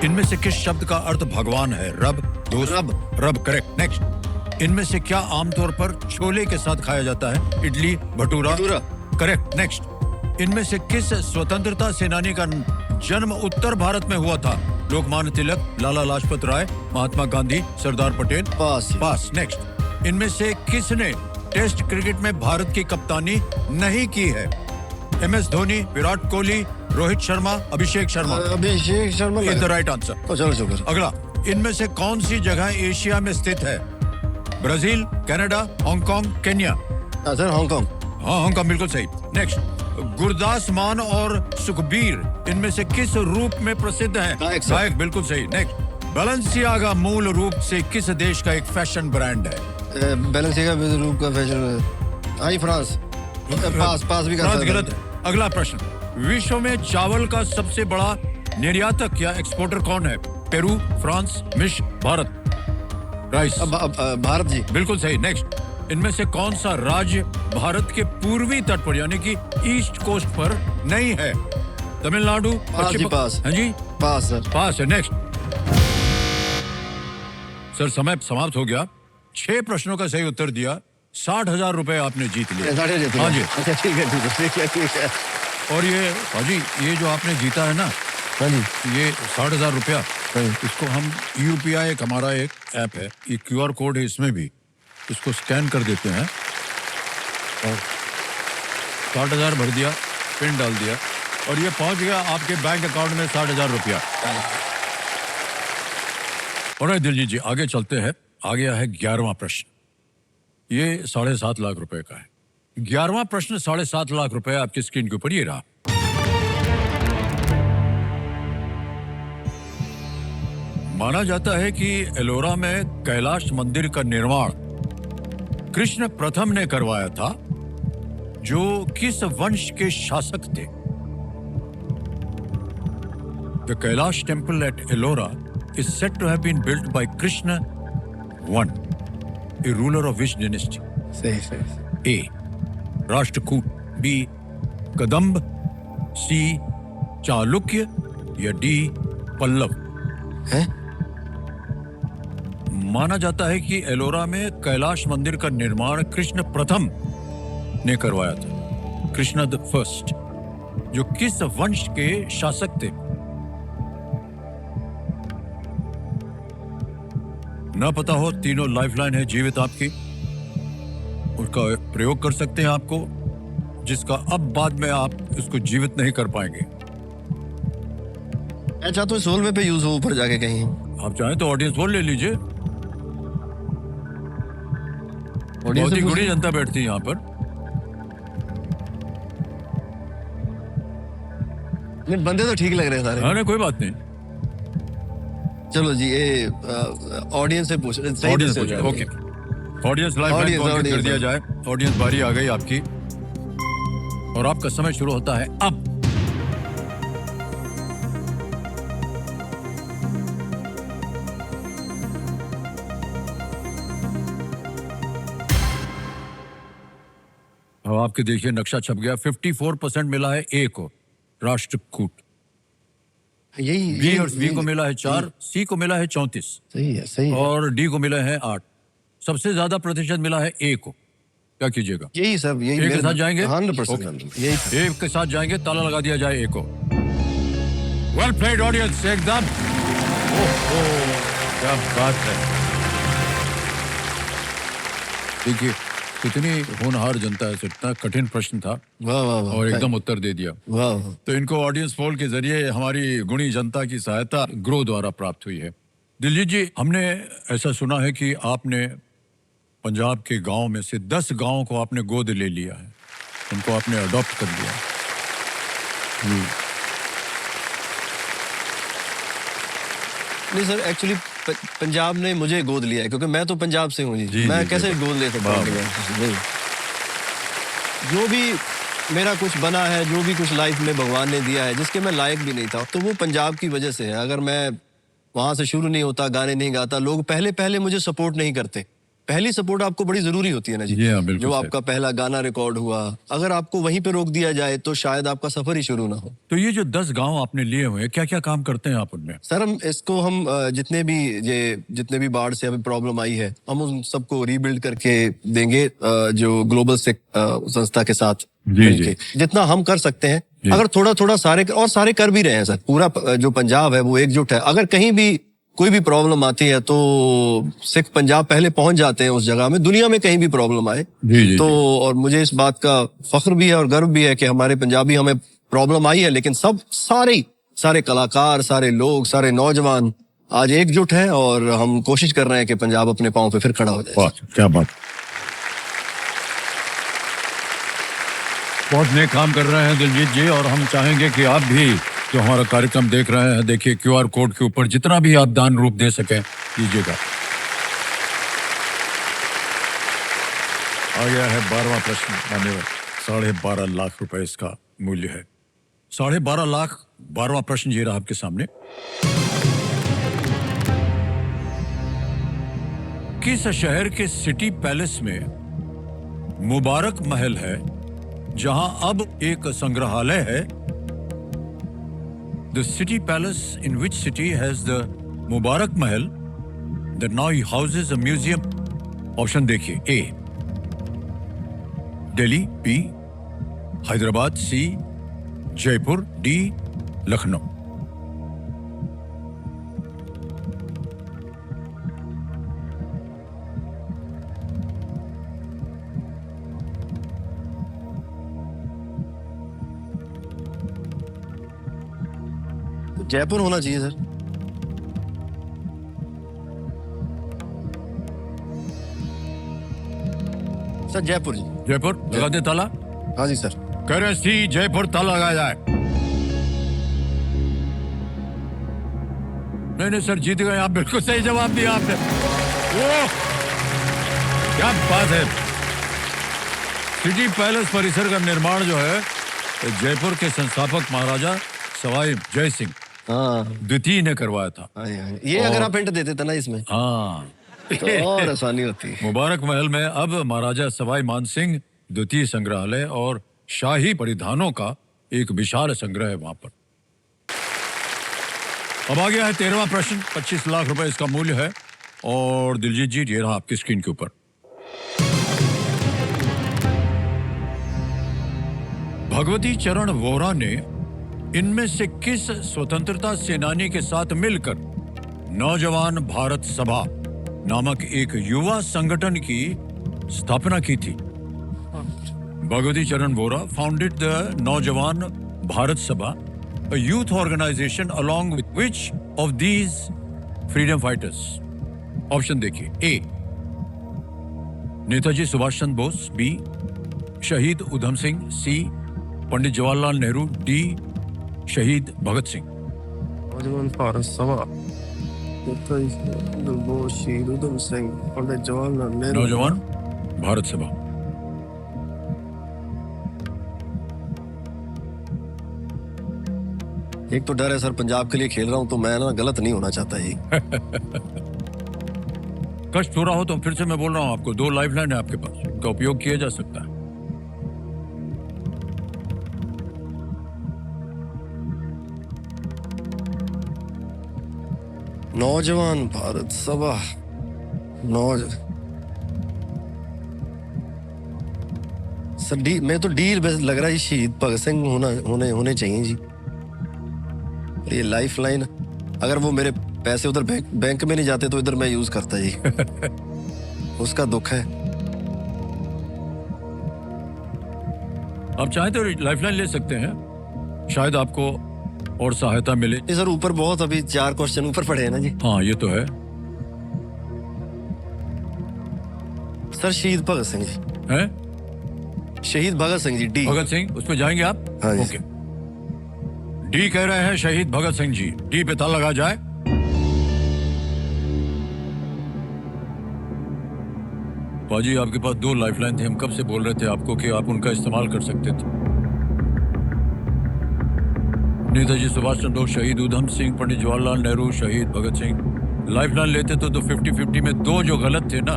इनमें से किस शब्द का अर्थ भगवान है? रब, दोस्त? रब करेक्ट। नेक्स्ट। इनमें से क्या आमतौर पर छोले के साथ खाया जाता है? इडली, भटूरा। भटूरा। करेक्ट। नेक्स्ट, इनमें से किस स्वतंत्रता सेनानी का जन्म उत्तर भारत में हुआ था? लोकमान्य तिलक, लाला लाजपत राय, महात्मा गांधी, सरदार पटेल। पास। पास। नेक्स्ट, इनमें से किसने टेस्ट क्रिकेट में भारत की कप्तानी नहीं की है? MS Dhoni, Virat Kohli, Rohit Sharma, Abhishek Sharma. Abhishek Sharma is the right answer. चलो शुक्र। अगला, इनमें से कौन सी जगह एशिया में स्थित है? Brazil, Canada, Hong Kong, Kenya. Sir Hong Kong. हाँ, हांगकांग बिल्कुल सही। नेक्स्ट, गुरदास मान और सुखबीर इनमें से किस रूप में प्रसिद्ध हैं? गायक सर। गायक, बिल्कुल सही। नेक्स्ट, बैलेंसियागा मूल रूप से किस देश का एक फैशन ब्रांड है? बैलेंसियागा रूप का फैशन। आई फ्रांस। पास भी कर फ्रांस सकते हैं। गलत है। अगला प्रश्न, विश्व में चावल का सबसे बड़ा निर्यातक या एक्सपोर्टर कौन है? पेरू, फ्रांस, मिस्र, भारत। राइस। भारत जी। बिल्कुल सही। नेक्स्ट, इनमें से कौन सा राज्य भारत के पूर्वी तट पर यानी कि ईस्ट कोस्ट पर नहीं है? तमिलनाडु, पास। हाँ जी, पास सर। पास है। नेक्स्ट, सर समय समाप्त हो गया। 6 प्रश्नों का सही उत्तर दिया, 60,000 रुपए आपने जीत लिए। हाँ जी। अच्छा ठीक है। और ये हाजी, ये जो आपने जीता है ना, हाँ जी, ये 60,000 रुपया, इसको हम UPI, एक हमारा एक ऐप है, ये QR कोड है, इसमें भी इसको स्कैन कर देते हैं और 60,000 भर दिया, पिन डाल दिया और ये पहुंच गया आपके बैंक अकाउंट में 60,000 रुपया। और दिलजीत जी आगे चलते हैं। आ गया है 11वां प्रश्न। ये 7.5 लाख रुपए का है। 11वां प्रश्न 7.5 लाख रुपए आपकी स्क्रीन के ऊपर ये रहा। माना जाता है कि एलोरा में कैलाश मंदिर का निर्माण कृष्ण प्रथम ने करवाया था, जो किस वंश के शासक थे? The Kailash temple at Ellora is said to have been built by Krishna I, a ruler of which dynasty? सही। A. Rashtrakuta, B. Kadamba, C. Chalukya या D. पल्लव? है? माना जाता है कि एलोरा में कैलाश मंदिर का निर्माण कृष्ण प्रथम ने करवाया था, कृष्ण द फर्स्ट, जो किस वंश के शासक थे? ना पता हो, तीनों लाइफलाइन है जीवित आपकी, उसका प्रयोग कर सकते हैं आपको, जिसका अब बाद में आप उसको जीवित नहीं कर पाएंगे। मैं चाहता हूँ 16वें पे यूज हो ऊपर जाके कहीं। आप चाहें तो ऑडियंस बोल ले लीजिए। बहुत ही गुणी जनता बैठती है यहाँ पर। नहीं, बंदे तो ठीक लग रहे हैं सारे। हाँ, नहीं कोई बात नहीं। चलो जी, ये ऑडियंस से पूछ रहे। ऑडियंस पूछे, ओके। ऑडियंस लाइव कर दिया जाए। ऑडियंस बारी आ गई आपकी और आपका समय शुरू होता है अब। अब आपके देखिए नक्शा छप गया। 54% मिला है ए को, राष्ट्रकूट। बी और बी को मिला है 4, सी को मिला है 34, सही है, सही है। और डी को मिला है 8। सबसे ज्यादा प्रतिशत मिला है ए को। क्या कीजिएगा? यही सब, यही एक के साथ जाएंगे। 100% यही एक के साथ जाएंगे, ताला लगा दिया जाए ए को। वेल प्लेड ऑडियंस, एकदम। ओहो, क्या बात है। देखिए कितनी होनहार जनता है, इतना कठिन प्रश्न था। वाह वाह वाह, और एकदम उत्तर दे दिया। वाह। तो इनको ऑडियंस पोल के जरिए हमारी गुणी जनता की सहायता ग्रो द्वारा प्राप्त हुई है। दिलजीत जी, हमने ऐसा सुना है कि आपने पंजाब के गांव में से 10 गांवों को आपने गोद ले लिया है, उनको आपने अडॉप्ट कर लिया। नहीं सर, एक्चुअली पंजाब ने मुझे गोद लिया है, क्योंकि मैं तो पंजाब से हूँ जी। मैं कैसे गोद ले सकता हूँ? जो भी मेरा कुछ बना है, जो भी कुछ लाइफ में भगवान ने दिया है, जिसके मैं लायक भी नहीं था, तो वो पंजाब की वजह से है। अगर मैं वहाँ से शुरू नहीं होता, गाने नहीं गाता, लोग पहले मुझे सपोर्ट नहीं करते। पहली सपोर्ट आपको बड़ी जरूरी होती है ना जी। जी हाँ, बिल्कुल जो सही। आपका पहला गाना रिकॉर्ड हुआ, अगर आपको वहीं पे रोक दिया जाए तो शायद आपका सफर ही शुरू ना हो। तो ये जो 10 गांव आपने लिए हुए हैं, क्या क्या काम करते हैं आप उनमें? सर हम इसको जितने भी बाढ़ से अभी प्रॉब्लम आई है, हम उन सबको रीबिल्ड करके देंगे जो ग्लोबल संस्था के साथ मिलके। जितना हम कर सकते हैं, अगर थोड़ा थोड़ा सारे कर भी रहे हैं सर। पूरा जो पंजाब है वो एकजुट है। अगर कहीं भी कोई भी प्रॉब्लम आती है तो सिख पंजाब पहले पहुंच जाते हैं उस जगह में, दुनिया में कहीं भी प्रॉब्लम आए तो। और मुझे इस बात का फख्र भी है और गर्व भी है कि हमारे पंजाबी, हमें प्रॉब्लम आई है लेकिन सारे कलाकार, सारे लोग, सारे नौजवान आज एकजुट हैं और हम कोशिश कर रहे हैं कि पंजाब अपने पांव पे फिर खड़ा हो जाए। क्या बात, बहुत नेक काम कर रहे हैं दिलजीत जी। और हम चाहेंगे कि आप भी जो हमारा कार्यक्रम देख रहे हैं, देखिए QR कोड के ऊपर जितना भी आप दान रूप दे सकें कीजिएगा। आ गया है 12वां प्रश्न, मान्यवर। 12.5 लाख रुपए इसका मूल्य है। 12.5 लाख, 12वां प्रश्न ये रहा आपके सामने। किस शहर के सिटी पैलेस में मुबारक महल है जहां अब एक संग्रहालय है? The city palace in which city has the Mubarak Mahal that now houses a museum? Option देखिए। A Delhi, B Hyderabad, C Jaipur, D Lucknow. Jaipur होना चाहिए सर। सर जयपुर जी। जयपुर लगा दे ताला। हाँ जी सर। कह रहे सी जयपुर, ताला लगाया जाए। नहीं सर, जीत गए आप। बिल्कुल सही जवाब दिया आपने। ओह क्या बात है। सिटी पैलेस परिसर का निर्माण जो है जयपुर के संस्थापक महाराजा सवाई जय सिंह द्वितीय ने करवाया था। ये अगर आप हिंट देते थे ना इसमें, हाँ तो और आसानी होती। मुबारक महल में अब महाराजा सवाई मान सिंह द्वितीय संग्रहालय और शाही परिधानों का एक विशाल संग्रह है वहां पर। अब आ गया है 13वां प्रश्न। 25 लाख रुपए इसका मूल्य है। और दिलजीत जी, ये रहा आपकी स्क्रीन के ऊपर। भगवती चरण वोहरा ने इनमें से किस स्वतंत्रता सेनानी के साथ मिलकर नौजवान भारत सभा नामक एक युवा संगठन की स्थापना की थी? भगवती चरण वोहरा फाउंडेड द नौजवान भारत सभा, a youth organization along with which of these freedom fighters? Option देखिए। A नेताजी सुभाष चंद्र बोस, B शहीद उधम सिंह, C पंडित जवाहरलाल नेहरू, D शहीद भगत सिंह। नौजवान भारत सभा, शहीद उधम सिंह, पंडित जवाहरलाल नेहरू। नौजवान भारत सभा। एक तो डर है सर, पंजाब के लिए खेल रहा हूं तो मैं ना गलत नहीं होना चाहता ये। कष्ट हो रहा हो तो फिर से मैं बोल रहा हूं आपको, 2 लाइफलाइन है आपके पास, उनका उपयोग किया जा सकता है। नौजवान भारत सभा, सर डी, मैं तो डी लग रहा है, शहीद भगत सिंह होने चाहिए जी। ये लाइफ लाइन, अगर वो मेरे पैसे उधर बैंक में नहीं जाते तो इधर मैं यूज करता जी। उसका दुख है। आप चाहे तो लाइफलाइन ले सकते हैं, शायद आपको और सहायता मिले। सर ऊपर बहुत अभी 4 क्वेश्चन ऊपर पड़े हैं ना जी। हाँ ये तो है। सर शहीद भगत सिंह जी। हैं? शहीद भगत सिंह जी, डी। भगत सिंह, उस पे जाएंगे आप? हाँ जी। ओके, डी कह रहे हैं शहीद भगत सिंह जी। डी पे ताला लगा जाए। पाजी आपके पास 2 लाइफलाइन थे, हम कब से बोल रहे थे आपको कि आप उनका इस्तेमाल कर सकते थे। नेताजी सुभाष चंद्र बोस, शहीद उधम सिंह, पंडित जवाहरलाल नेहरू, शहीद भगत सिंह। लाइफलाइन लेते तो 50-50 में 2 जो गलत थे ना,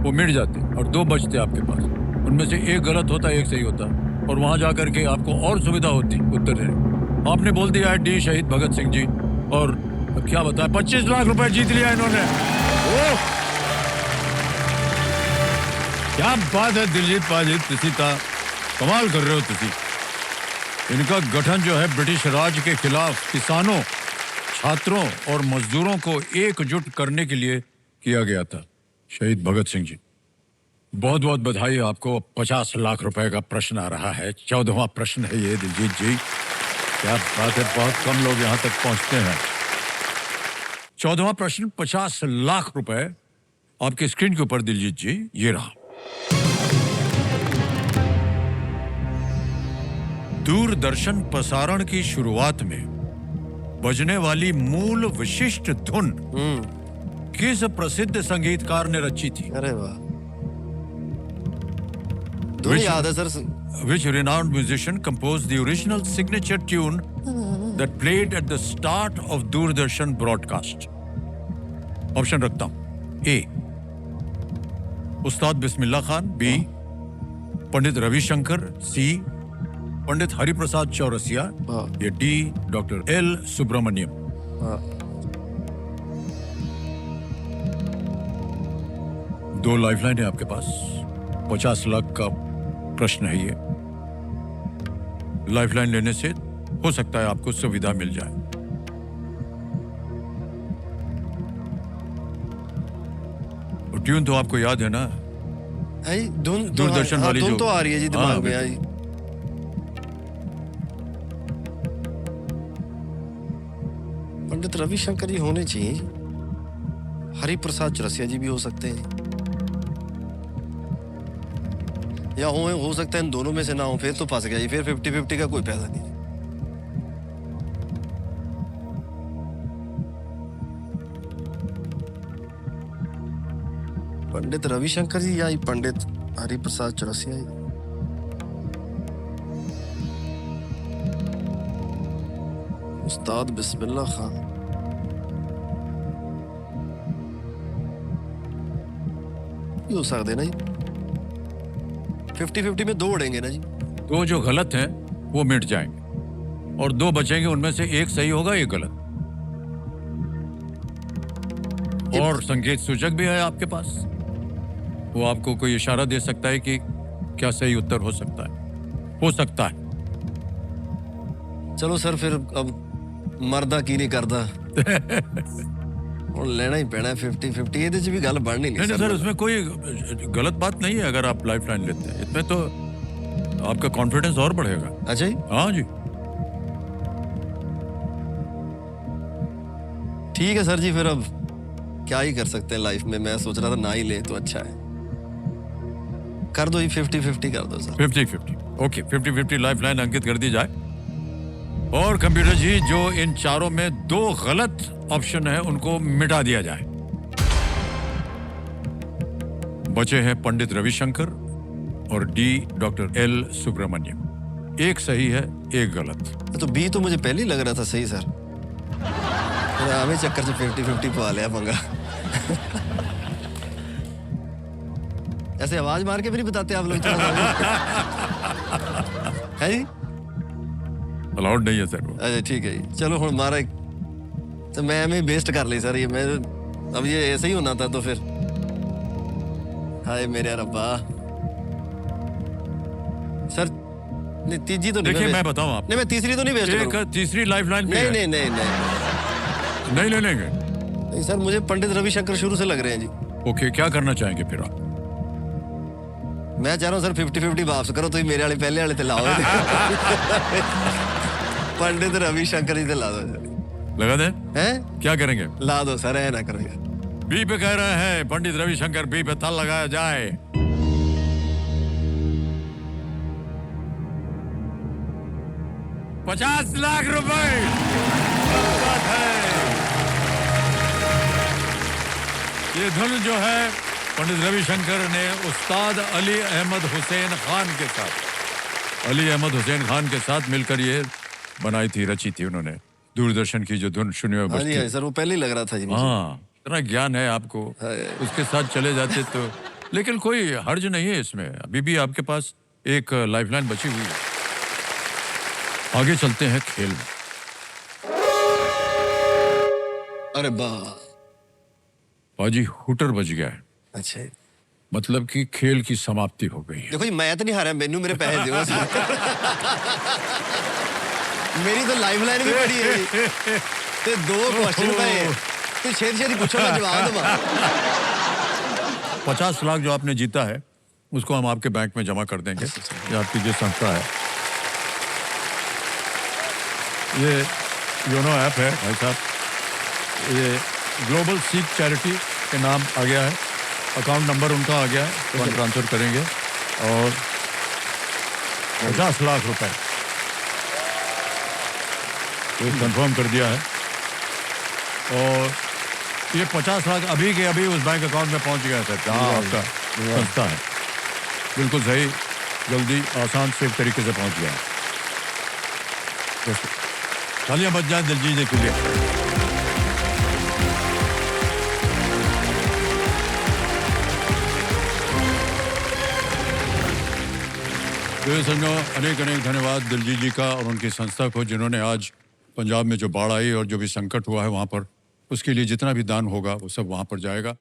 वो मिट जाते और दो बचते आपके पास। उनमें से एक गलत होता, एक सही होता, और वहां जाकर के आपको और सुविधा होती उत्तर देने। आपने बोल दिया है डी शहीद भगत सिंह जी, और अब क्या बताएं, 25 लाख रुपए जीत लिया इन्होंने। ओह, क्या बात है दिलजीत पाजी, तुसी ता कमाल कर रहे हो तुसी। इनका गठन जो है ब्रिटिश राज के खिलाफ किसानों, छात्रों और मजदूरों को एकजुट करने के लिए किया गया था। शहीद भगत सिंह जी, बहुत बहुत बधाई आपको। 50 लाख रुपए का प्रश्न आ रहा है, 14वां प्रश्न है ये दिलजीत जी। क्या बात है, बहुत कम लोग यहां तक पहुंचते हैं। 14वां प्रश्न, 50 लाख रुपए आपके स्क्रीन के ऊपर दिलजीत जी, ये रहा। दूरदर्शन प्रसारण की शुरुआत में बजने वाली मूल विशिष्ट धुन किस प्रसिद्ध संगीतकार ने रची थी? अरे वाह, तो याद है sir. Which renowned musician composed the original signature tune that played at the start of Doordarshan broadcast? Option रखता हूं। ए, उस्ताद बिस्मिल्लाह खान। बी, पंडित रविशंकर। सी, पंडित हरिप्रसाद चौरसिया। या डी, डॉक्टर एल सुब्रमण्यम। दो लाइफलाइन है आपके पास, 50 लाख का प्रश्न है ये। लाइफलाइन लेने से हो सकता है आपको सुविधा मिल जाए। और ट्यून तो आपको याद है ना? धुन तो दूरदर्शन वाली धुन जो तो आ रही है जी दिमाग में। आई पंडित रविशंकर जी होने चाहिए, हरिप्रसाद चौरसिया जी भी हो सकते हैं, या हो सकता है इन दोनों में से ना हो। फिर तो फंस गया जी, फिर 50-50 का कोई फायदा नहीं। पंडित रविशंकर जी या पंडित हरिप्रसाद चौरसिया जी। उस्ताद बिस्मिल्लाह खान। ये हो सकते ना जी, 50-50 में दो उड़ेंगे ना जी। दो जो गलत हैं वो मिट जाएंगे और दो बचेंगे, उनमें से एक सही होगा, एक गलत। और संकेत सूचक भी है आपके पास, वो आपको कोई इशारा दे सकता है कि क्या सही उत्तर हो सकता है। हो सकता है। चलो सर, फिर अब मरदा की नहीं करदा और लेना ही पैना 50-50। ये भी गल बढ़नी नहीं सर, उसमें कोई गलत बात नहीं है अगर आप लाइफलाइन लेते हैं। इसमें तो आपका कॉन्फिडेंस और बढ़ेगा। अच्छा जी, हाँ जी, ठीक है सर जी। फिर अब क्या ही कर सकते हैं लाइफ में। मैं सोच रहा था ना ही ले तो अच्छा है। कर दो जी, 50-50 कर दो सर। 50-50 ओके, 50-50 लाइफलाइन अंकित कर दी जाए। और कंप्यूटर जी, जो इन चारों में दो गलत ऑप्शन है उनको मिटा दिया जाए। बचे हैं पंडित रविशंकर और डी डॉक्टर एल सुब्रमण्यम। एक सही है, एक गलत। तो बी तो मुझे पहले ही लग रहा था सही सर। हमें चक्कर से 50-50 पा लिया पंगा। ऐसे आवाज मार के भी नहीं बताते आप लोग? है जी, अलाउड नहीं है सर वो। अच्छा ठीक है जी, चलो हुण मारा तो मैं एम बेस्ट कर ली सर। ये मैं अब ये ऐसे ही होना था तो फिर हाय मेरे रब्बा। सर नहीं, तीसरी तो नहीं। देखिए मैं बताऊं आप, नहीं मैं तीसरी तो नहीं वेस्ट करूंगा। तीसरी लाइफलाइन नहीं नहीं नहीं नहीं ले लेंगे। नहीं सर, मुझे पंडित रविशंकर शुरू से लग रहे हैं जी। ओके, क्या करना चाहेंगे फिर आप? मैं चाह रहा हूँ सर 50-50 वापस करो, तो मेरे वाले पहले वाले ते लाओ। पंडित रविशंकर जी ते ला दो। लगा दें? हैं? क्या करेंगे? ला दो सर, है ना करो। बी पे कह रहे हैं पंडित रविशंकर, बी पे ताल लगाया जाए। ₹50 लाख ये धुन जो है पंडित रविशंकर ने उस्ताद अली अहमद हुसैन खान के साथ, अली अहमद हुसैन खान के साथ मिलकर ये बनाई थी, रची थी उन्होंने। दूरदर्शन की जो धुन सुनी हुई बजती है। सर वो पहले ही लग रहा था जी। हाँ, इतना ज्ञान है आपको, उसके साथ चले जाते तो लेकिन कोई हर्ज नहीं है इसमें, अभी भी आपके पास एक लाइफलाइन बची हुई है। आगे चलते हैं खेल में। अरे बा बाजी हुटर बज गया है, अच्छा मतलब कि खेल की समाप्ति हो गई है। देखो जी, मैं तो नहीं हारा, मैनू मेरे पैसे दो। मेरी तो लाइफ लाइन भी बड़ी है ते दो क्वेश्चन पे तो छेद छेद पूछो, मैं जवाब दूंगा। 50 लाख जो आपने जीता है उसको हम आपके बैंक में जमा कर देंगे। ये आपकी जो संस्था है, ये योनो ऐप है भाई साहब, ये ग्लोबल सीक चैरिटी के नाम आ गया है, अकाउंट नंबर उनका आ गया है, फंड ट्रांसफर करेंगे और 50 लाख रुपए ये कंफर्म कर दिया है। और ये 50 लाख अभी के अभी उस बैंक अकाउंट में पहुंच गया सर, जहाँ आपका संस्था है। बिल्कुल सही, जल्दी आसान सेफ तरीके से पहुंच गया है। तालियां बज जाए दिलजीत जी के लिए। तो संजो अनेक अनेक धन्यवाद दिलजीत जी का और उनकी संस्था को, जिन्होंने आज पंजाब में जो बाढ़ आई और जो भी संकट हुआ है वहाँ पर, उसके लिए जितना भी दान होगा वो सब वहाँ पर जाएगा।